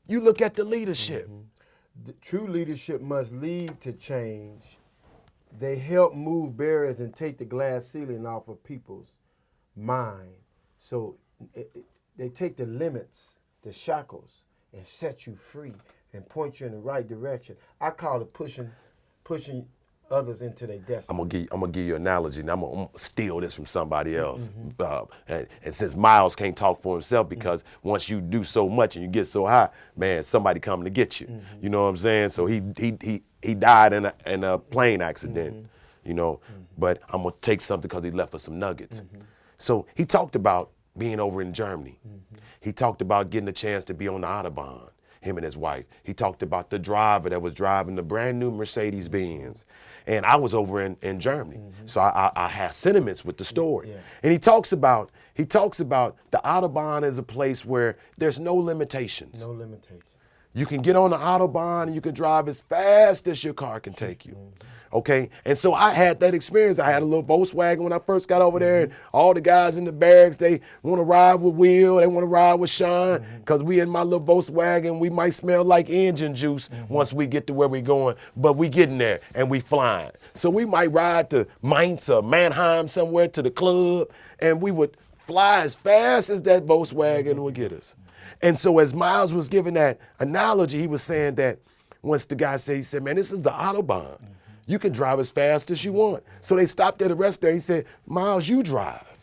You look at the leadership. The true leadership must lead to change. They help move barriers and take the glass ceiling off of people's mind. So they take the limits, the shackles, and set you free and point you in the right direction. I call it pushing others into their destiny. I'm gonna give you an analogy, and I'm gonna steal this from somebody else. And since Miles can't talk for himself, because once you do so much and you get so high, man, somebody coming to get you. You know what I'm saying? So he died in a plane accident. You know, but I'm gonna take something because he left us some nuggets. So he talked about being over in Germany. He talked about getting a chance to be on the Autobahn, him and his wife. He talked about the driver that was driving the brand new Mercedes-Benz. And I was over in Germany. So I have sentiments with the story. And he talks about the Autobahn as a place where there's no limitations. No limitations. You can get on the Autobahn and you can drive as fast as your car can take you. Okay, and so I had that experience. I had a little Volkswagen when I first got over there, and all the guys in the barracks, they want to ride with Will, they want to ride with Sean, because we in my little Volkswagen, we might smell like engine juice once we get to where we going, but we getting there and we flying. So we might ride to Mainz or Mannheim somewhere to the club, and we would fly as fast as that Volkswagen would get us. And so as Miles was giving that analogy, he was saying that once the guy said, he said, man, this is the Autobahn. You can drive as fast as you want. So they stopped at a rest there. He said, Miles, you drive.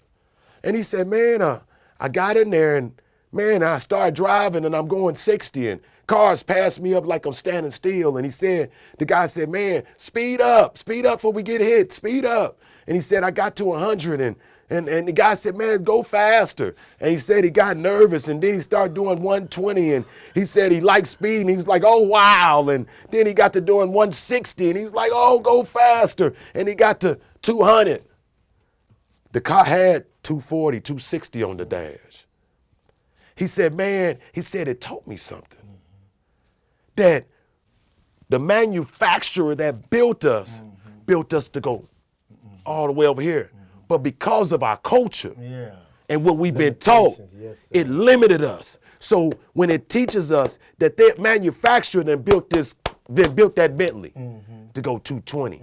And he said, man, I got in there and, man, I started driving and I'm going 60 and cars pass me up like I'm standing still. And he said, the guy said, man, speed up before we get hit, speed up. And he said, I got to 100 and the guy said, man, go faster. And he said he got nervous, and then he started doing 120, and he said he liked speed, and he was like, oh, wow. And then he got to doing 160, and he was like, oh, go faster. And he got to 200. The car had 240, 260 on the dash. He said, man, it taught me something. That the manufacturer that built us to go all the way over here. But because of our culture and what we've been taught, it limited us. So when it teaches us that that manufacturer then built that Bentley to go 220.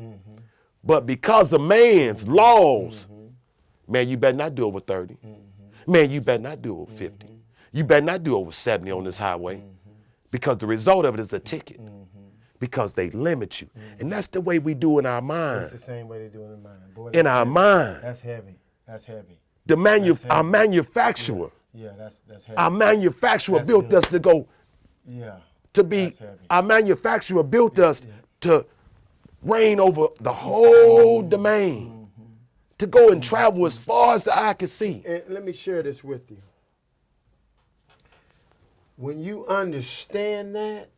But because of man's laws, man, you better not do over 30. Man, you better not do over 50. You better not do over 70 on this highway because the result of it is a ticket because they limit you. And that's the way we do in our mind. It's the same way they do it in mine. Boy, In our mind. That's heavy. That's heavy. Our manufacturer. Yeah, that's heavy. Our manufacturer built us to go, to be, our manufacturer built us to reign over the whole domain, to go and travel as far as the eye can see. And let me share this with you. When you understand that,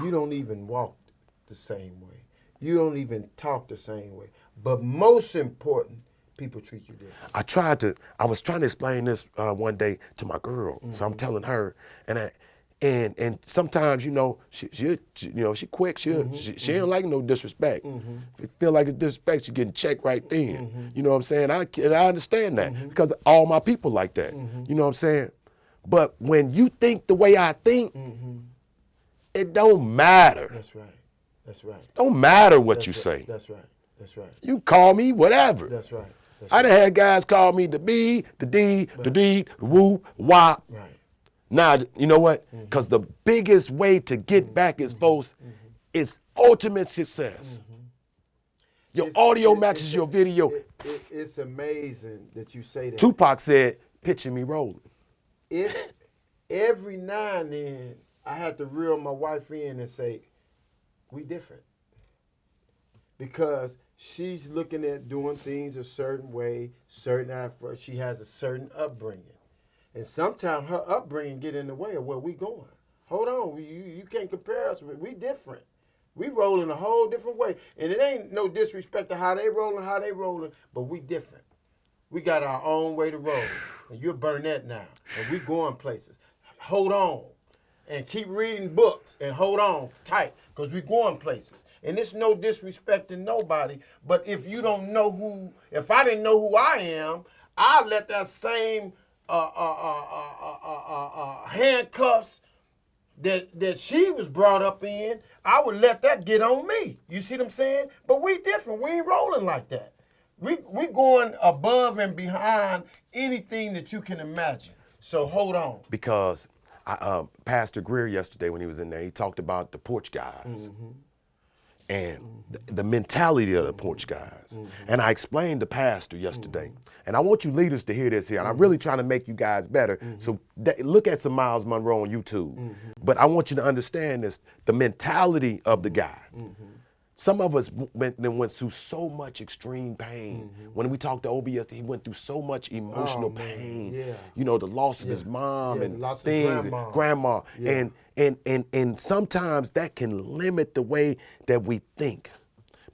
you don't even walk the same way. You don't even talk the same way. But most important, people treat you different. I was trying to explain this one day to my girl. So I'm telling her, and sometimes, she quick. She don't like no disrespect. If you feel like it's disrespect, you're getting checked right then. You know what I'm saying? I understand that because all my people like that. You know what I'm saying? But when you think the way I think, it don't matter. That's right. That's right. Don't matter what you say. That's right. That's right. You call me whatever. That's right. I done had guys call me the B, the D, the D, the whoop, wop. Right. Now, you know what? Because the biggest way to get back is, folks, is ultimate success. Your audio matches your video. It's amazing that you say that. Tupac said, picture me rolling. Every now and then, I had to reel my wife in and say, we different. Because she's looking at doing things a certain way, she has a certain upbringing. And sometimes her upbringing get in the way of where we going. Hold on, you can't compare us. We different. We roll in a whole different way. And it ain't no disrespect to how they rolling, but we different. We got our own way to roll. And you're Burnett now, and we going places. Hold on, and keep reading books, and hold on tight, because we going places. And it's no disrespect to nobody, but if you don't know if I didn't know who I am, I'd let that same handcuffs that she was brought up in, I would let that get on me. You see what I'm saying? But we different. We ain't rolling like that. We going above and behind anything that you can imagine. So hold on. Because Pastor Greer yesterday when he was in there, he talked about the porch guys. And the mentality of the porch guys. And I explained to Pastor yesterday, and I want you leaders to hear this here, and I'm really trying to make you guys better. So look at some Miles Monroe on YouTube. But I want you to understand this, the mentality of the guy. Some of us went through so much extreme pain. When we talked to OBS, he went through so much emotional pain. Yeah. You know, the loss of his mom and things, grandma. And sometimes that can limit the way that we think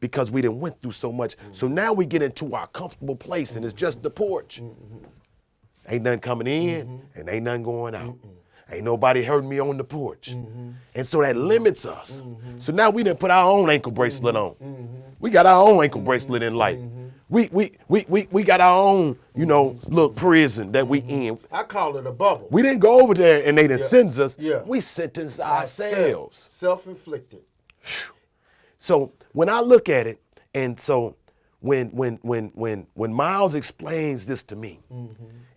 because we done went through so much. So now we get into our comfortable place and it's just the porch. Ain't nothing coming in and ain't nothing going out. Ain't nobody hurting me on the porch. And so that limits us. So now we done put our own ankle bracelet on. We got our own ankle bracelet in life. We got our own, little prison that we in. I call it a bubble. We didn't go over there and they done sentence us. We sentenced ourselves. Self-inflicted. So when I look at it, and so when Miles explains this to me,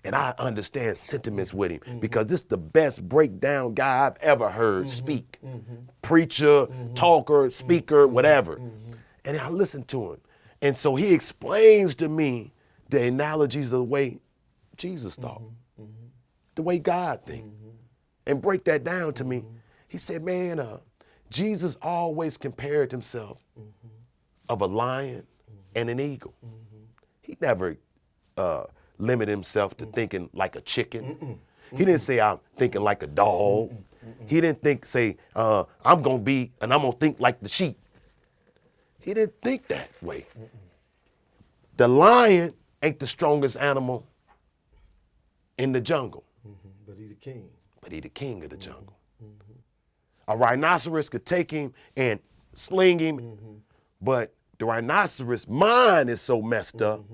and I understand sentiments with him, because this is the best breakdown guy I've ever heard speak. Preacher, talker, speaker, whatever. And I listen to him. And so he explains to me the analogies of the way Jesus thought, the way God thinks, and break that down to me. He said, man, Jesus always compared himself of a lion and an eagle. He never limit himself to thinking like a chicken. He didn't say, I'm thinking like a dog. He didn't say, I'm going to think like the sheep. He didn't think that way. The lion ain't the strongest animal in the jungle. But he the king. But he the king of the jungle. A rhinoceros could take him and sling him, but the rhinoceros' mind is so messed up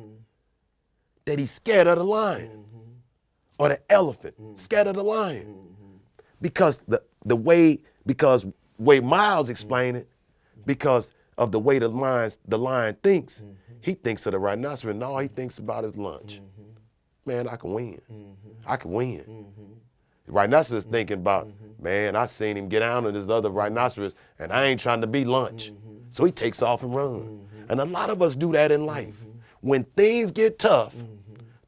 that he's scared of the lion. Or the elephant, scared of the lion. Because the way Miles explained it, because of the way the lion thinks, he thinks of the rhinoceros, and all he thinks about is lunch. man, I can win. I can win. Rhinoceros thinking about, man, I seen him get down on this other rhinoceros, and I ain't trying to be lunch. So he takes off and runs. And a lot of us do that in life. When things get tough,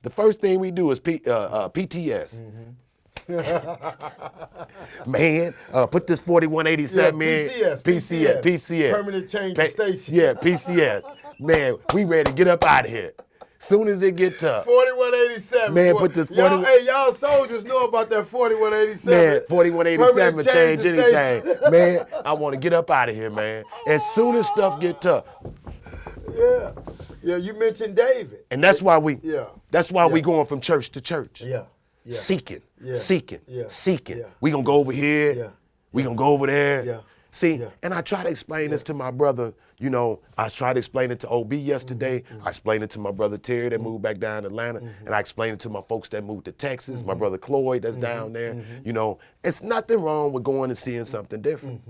the first thing we do is PTS. Man, put this 4187 in. PCS. Permanent change of station. Yeah, PCS. Man, we ready to get up out of here. Soon as it get tough. 4187. Man, put this 40. Y'all soldiers know about that 4187. Man, 4187 change anything. Man, I want to get up out of here, man. As soon as stuff get tough. Yeah, you mentioned David. And that's why we we going from church to church. Seeking. We gonna go over here. We gonna go over there. See, and I try to explain this to my brother. You know, I tried to explain it to OB yesterday. I explained it to my brother Terry that moved back down to Atlanta. And I explained it to my folks that moved to Texas, my brother Cloyd that's down there. You know, it's nothing wrong with going and seeing something different.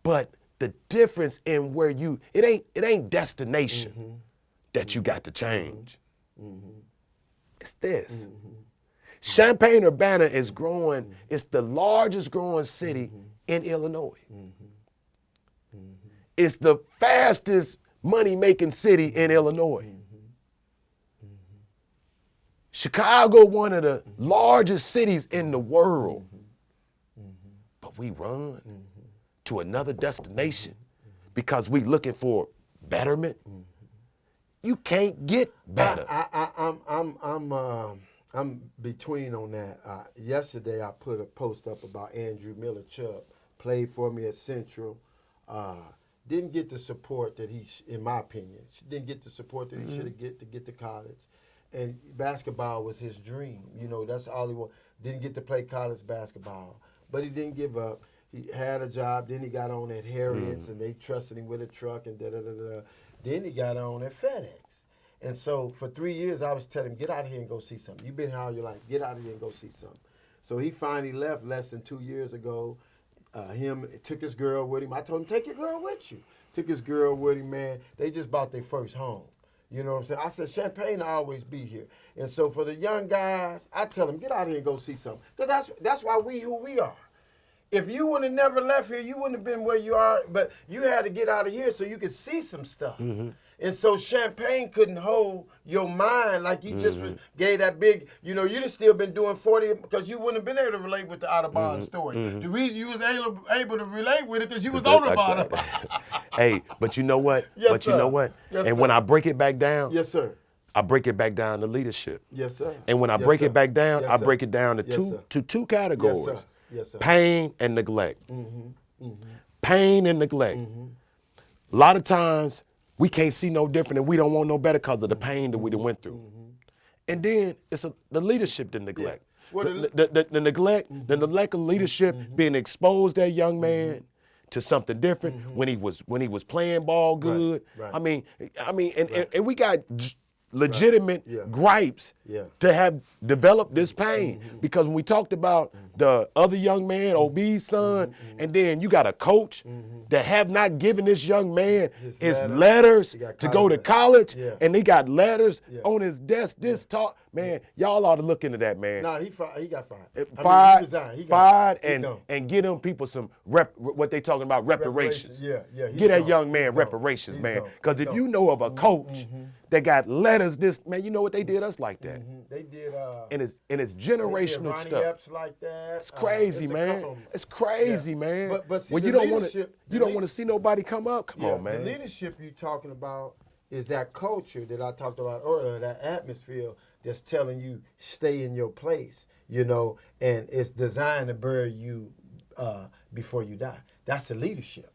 But the difference in where it ain't destination that you got to change. It's this. Champaign-Urbana is growing. It's the largest growing city in Illinois. It's the fastest money-making city in Illinois. Chicago, one of the largest cities in the world. But we run to another destination because we looking for betterment. You can't get better. I'm between on that. Yesterday I put a post up about Andrew Miller Chubb. Played for me at Central. Didn't get the support that in my opinion, didn't get the support that he should have get to college. And basketball was his dream. You know, that's all he wanted. Didn't get to play college basketball. But he didn't give up. He had a job. Then he got on at Harriet's and they trusted him with a truck and da-da-da-da. Then he got on at FedEx. And so for 3 years, I was telling him, get out of here and go see something. You've been here all your life. Get out of here and go see something. So he finally left less than 2 years ago. Took his girl with him. I told him, take your girl with you. Took his girl with him, man. They just bought their first home. You know what I'm saying? I said, Champaign will always be here. And so for the young guys, I tell them, get out of here and go see something. Because that's why we who we are. If you would have never left here, you wouldn't have been where you are. But you had to get out of here so you could see some stuff. And so Champaign couldn't hold your mind like you just gave that big, you'd have still been doing 40 because you wouldn't have been able to relate with the Audubon story. The reason you was able to relate with it because you was on about it. Hey, but you know what? Yes, sir. You know what? Yes, and sir. when I break it back down, Yes, sir. I break it back down to leadership. Yes, sir. And when I Yes, break sir. it back down, Yes, I sir. break it down to Yes, two categories. Yes, sir. Yes, sir. Pain and neglect. Pain and neglect. A lot of times, we can't see no different and we don't want no better because of the pain that we done went through. And then it's the leadership to neglect. Well, The neglect of leadership, being exposed that young man to something different when he was playing ball good. Right. I mean, and we got legitimate gripes to have developed this pain because when we talked about the other young man, OB's son, and then you got a coach that have not given this young man his letters to go to college, and he got letters on his desk. This talk, man, y'all ought to look into that, man. No, he got fired. Fired, he resigned. He fired, he gone. and get them people some what they talking about reparations. Yeah. Get that gone. young man He's reparations, gone. man. He's Because gone. if you know of a coach that got letters, this man, you know what they did us like that, They did. and it's They did generational Ronnie stuff. Epps like that. It's crazy, it's a man. couple of 'em. It's crazy, Yeah. man. But see, when the you don't want to, leadership- you don't want to see nobody come up. Come on, man. The leadership you're talking about is that culture that I talked about earlier, that atmosphere that's telling you stay in your place, and it's designed to bury you before you die. That's the leadership.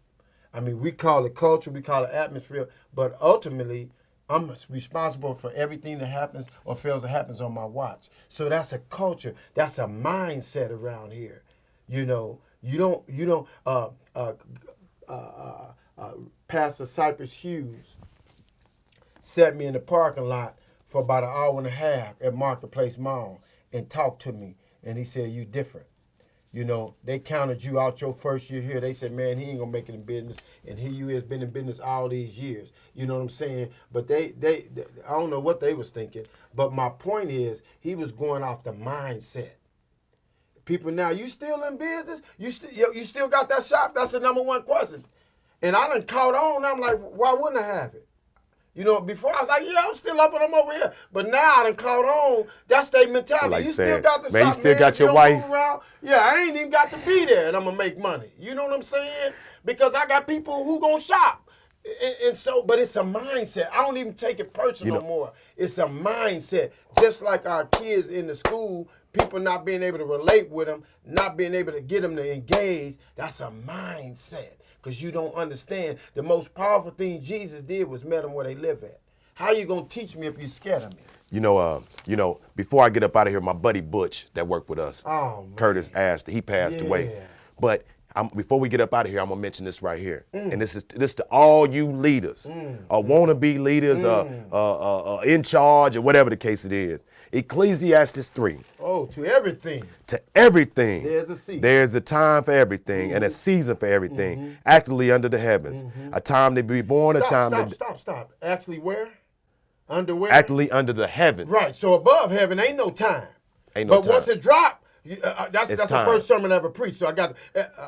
I mean, we call it culture, we call it atmosphere, but ultimately, I'm responsible for everything that happens or fails that happens on my watch. So that's a culture. That's a mindset around here. Pastor Cypress Hughes sat me in the parking lot for about an hour and a half at Marketplace Mall and talked to me. And he said, "You different. You know, they counted you out your first year here. They said, man, he ain't gonna make it in business. And here you is, been in business all these years. You know what I'm saying? But they I don't know what they was thinking. But my point is, he was going off the mindset. People now, you still in business? You still got that shop? That's the number one question. And I done caught on. I'm like, why wouldn't I have it? You know, before I was like, yeah, I'm still up and I'm over here. But now I done caught on. That's their mentality. Like you saying, still got the man, shop, you still man. got If your you don't wife. move around, yeah, I ain't even got to be there and I'm going to make money. You know what I'm saying? Because I got people who going to shop. And so, but it's a mindset. I don't even take it personal no more. It's a mindset. Just like our kids in the school, people not being able to relate with them, not being able to get them to engage, that's a mindset. Because you don't understand. The most powerful thing Jesus did was met them where they live at. How you gonna teach me if you're scared of me? You know, before I get up out of here, my buddy Butch that worked with us, Curtis asked, he passed away. But before we get up out of here, I'm gonna mention this right here. And this to all you leaders, wannabe leaders, in charge, or whatever the case it is. Ecclesiastes 3. Oh, to everything. To everything. There's a season. There's a time for everything and a season for everything. Actually under the heavens. A time to be born, a time to... Stop. Actually where? Under where? Actually under the heavens. Right, so above heaven ain't no time. Ain't no time. But once it drop, that's the time. first sermon I ever preached. So I got,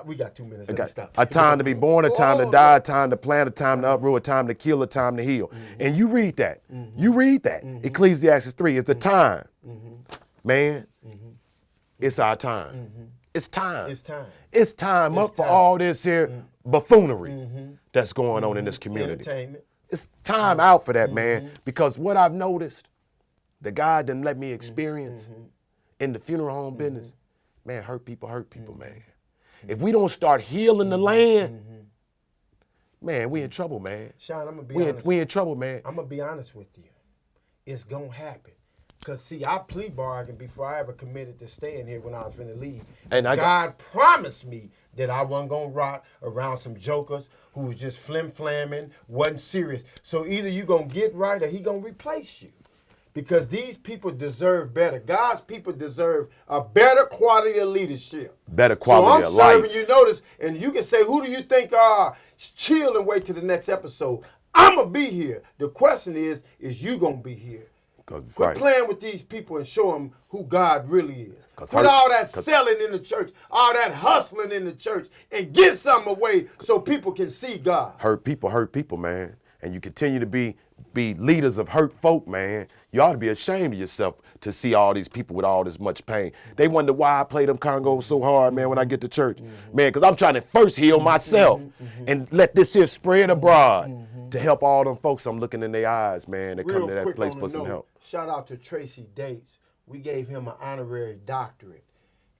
we got 2 minutes. Let me stop. A time to be born, a time to die, a time to plant, a time to uproot, a time to kill, a time to heal. And you read that. You read that. Ecclesiastes 3. It's a time. Man, it's our time. It's time. It's time. It's time up for all this here buffoonery that's going on in this community. Entertainment. It's time out for that, man. Because what I've noticed, the God done let me experience in the funeral home business, man, hurt people, man. If we don't start healing the land, man, we in trouble, man. Sean, I'm going to be honest. We in trouble, man. I'm going to be honest with you. It's going to happen. Because, see, I plea bargained before I ever committed to staying here when I was finna leave. And God promised me that I wasn't going to rot around some jokers who was just flim-flamming, wasn't serious. So either you going to get right or he going to replace you. Because these people deserve better. God's people deserve a better quality of leadership. Better quality of life. So I'm serving you notice, and you can say, who do you think are? Chill and wait till the next episode. I'm going to be here. The question is you going to be here? Quit playing with these people and show them who God really is. Put all that selling in the church, all that hustling in the church, and get something away so people can see God. Hurt people, man. And you continue to be leaders of hurt folk, man. You ought to be ashamed of yourself to see all these people with all this much pain. They wonder why I play them congos so hard, man, when I get to church. Man, because I'm trying to first heal myself and let this here spread abroad. To help all them folks, I'm looking in their eyes, man. They come to that place for some help. Shout out to Tracy Dates. We gave him an honorary doctorate.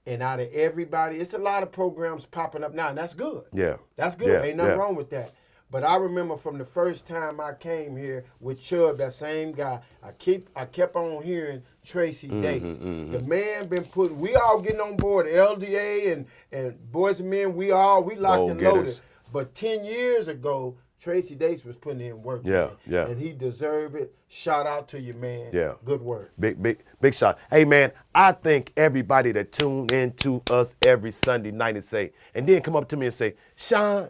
And out of everybody, it's a lot of programs popping up now, and that's good. Yeah. That's good. Ain't nothing wrong with that. But I remember from the first time I came here with Chubb, that same guy, I kept on hearing Tracy Dates. The man been putting, we all getting on board, LDA and Boys and Men, we locked and loaded. But 10 years ago, Tracy Dates was putting in work. Yeah. And he deserved it. Shout out to you, man. Yeah. Good work. Big shot. Hey, man, I thank everybody that tune into us every Sunday night and then come up to me and say, Sean,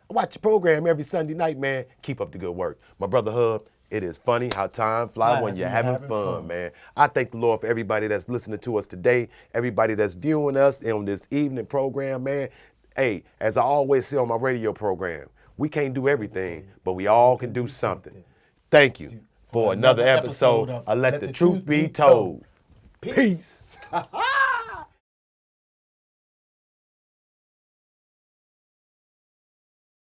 I watch your program every Sunday night, man. Keep up the good work. My brother Hub, it is funny how time flies when you're having fun, man. I thank the Lord for everybody that's listening to us today, everybody that's viewing us on this evening program, man. Hey, as I always say on my radio program, we can't do everything, but we all can do something. Thank you for another episode of Let the Truth Be Told. Peace.